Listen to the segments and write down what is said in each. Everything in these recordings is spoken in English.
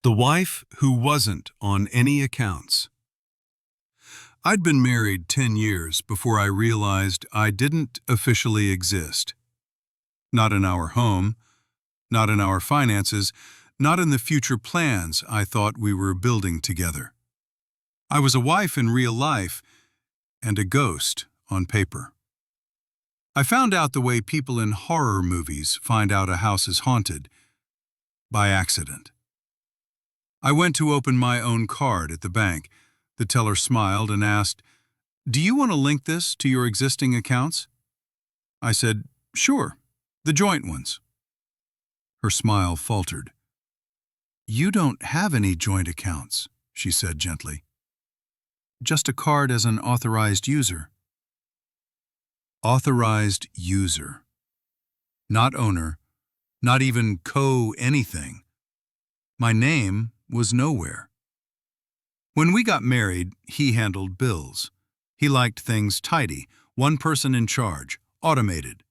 The wife who wasn't on any accounts. I'd been married 10 years before I realized I didn't officially exist. Not in our home, not in our finances, not in the future plans I thought we were building together. I was a wife in real life and a ghost on paper. I found out the way people in horror movies find out a house is haunted, by accident. I went to open my own card at the bank. The teller smiled and asked, "Do you want to link this to your existing accounts?" I said, "Sure, the joint ones." Her smile faltered. "You don't have any joint accounts," she said gently. "Just a card as an authorized user." Authorized user. Not owner, not even co-anything. My name was nowhere. When we got married, he handled bills. He liked things tidy, one person in charge, automated.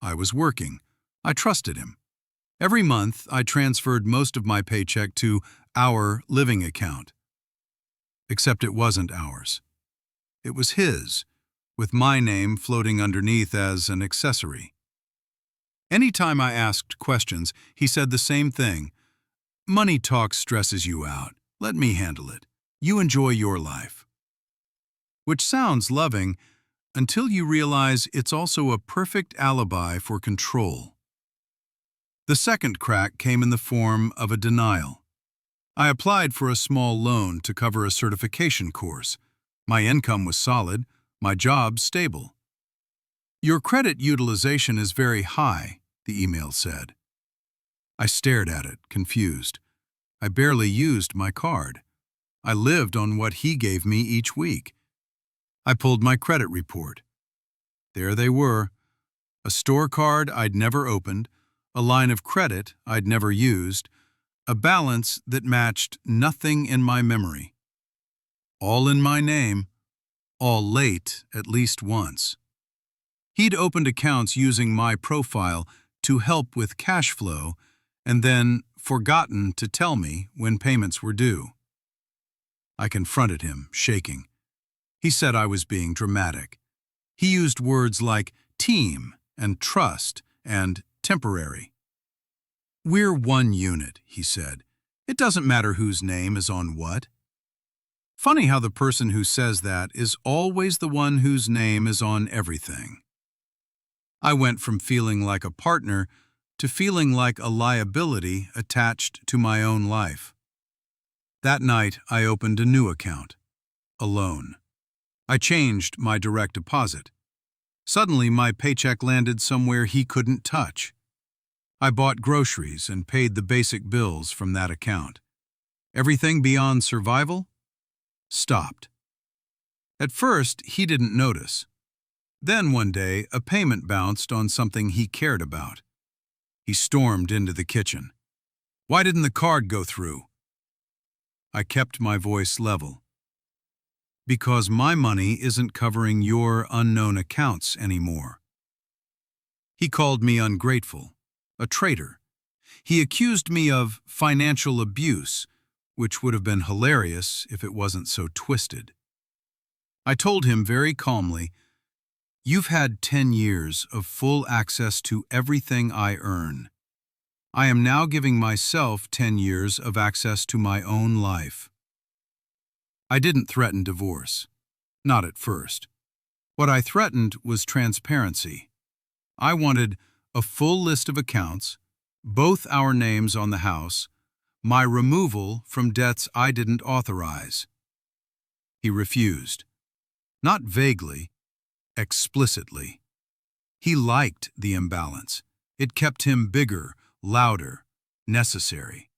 I was working. I trusted him. Every month, I transferred most of my paycheck to our living account. Except it wasn't ours. It was his, with my name floating underneath as an accessory. Anytime I asked questions, he said the same thing. "Money talk stresses you out. Let me handle it. You enjoy your life." Which sounds loving until you realize it's also a perfect alibi for control. The second crack came in the form of a denial. I applied for a small loan to cover a certification course. My income was solid, my job stable. "Your credit utilization is very high," the email said. I stared at it, confused. I barely used my card. I lived on what he gave me each week. I pulled my credit report. There they were, a store card I'd never opened, a line of credit I'd never used, a balance that matched nothing in my memory. All in my name, all late at least once. He'd opened accounts using my profile to help with cash flow and then forgotten to tell me when payments were due. I confronted him, shaking. He said I was being dramatic. He used words like team and trust and temporary. "We're one unit," he said. "It doesn't matter whose name is on what." Funny how the person who says that is always the one whose name is on everything. I went from feeling like a partner to feeling like a liability attached to my own life. That night, I opened a new account, a loan. I changed my direct deposit. Suddenly, my paycheck landed somewhere he couldn't touch. I bought groceries and paid the basic bills from that account. Everything beyond survival stopped. At first, he didn't notice. Then one day, a payment bounced on something he cared about. He stormed into the kitchen. "Why didn't the card go through?" I kept my voice level. "Because my money isn't covering your unknown accounts anymore." He called me ungrateful, a traitor. He accused me of financial abuse, which would have been hilarious if it wasn't so twisted. I told him very calmly, "You've had 10 years of full access to everything I earn. I am now giving myself 10 years of access to my own life." I didn't threaten divorce. Not at first. What I threatened was transparency. I wanted a full list of accounts, both our names on the house, my removal from debts I didn't authorize. He refused. Not vaguely, explicitly. He liked the imbalance. It kept him bigger, louder, necessary.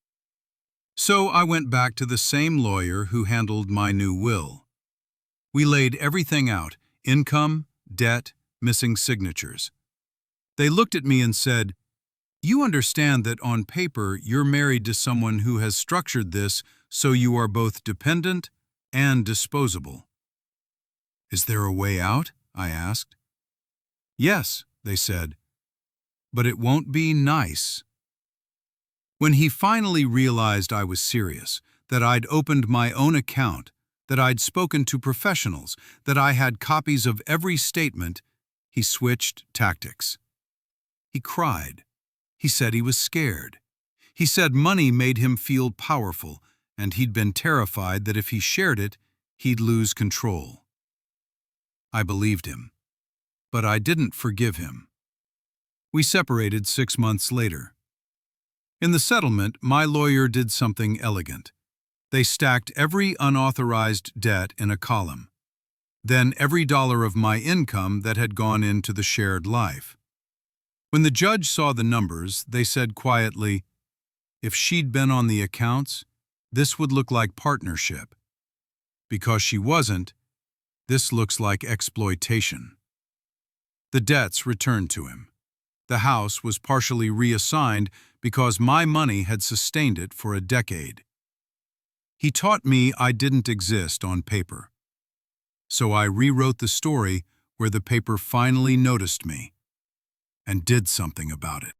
So I went back to the same lawyer who handled my new will. We laid everything out, income, debt, missing signatures. They looked at me and said, "You understand that on paper you're married to someone who has structured this so you are both dependent and disposable." "Is there a way out?" I asked. "Yes," they said, "but it won't be nice." When he finally realized I was serious, that I'd opened my own account, that I'd spoken to professionals, that I had copies of every statement, he switched tactics. He cried. He said he was scared. He said money made him feel powerful, and he'd been terrified that if he shared it, he'd lose control. I believed him, but I didn't forgive him. We separated 6 months later. In the settlement, my lawyer did something elegant. They stacked every unauthorized debt in a column, then every dollar of my income that had gone into the shared life. When the judge saw the numbers, they said quietly, "If she'd been on the accounts, this would look like partnership. Because she wasn't, this looks like exploitation." The debts returned to him. The house was partially reassigned because my money had sustained it for a decade. He taught me I didn't exist on paper. So I rewrote the story where the paper finally noticed me and did something about it.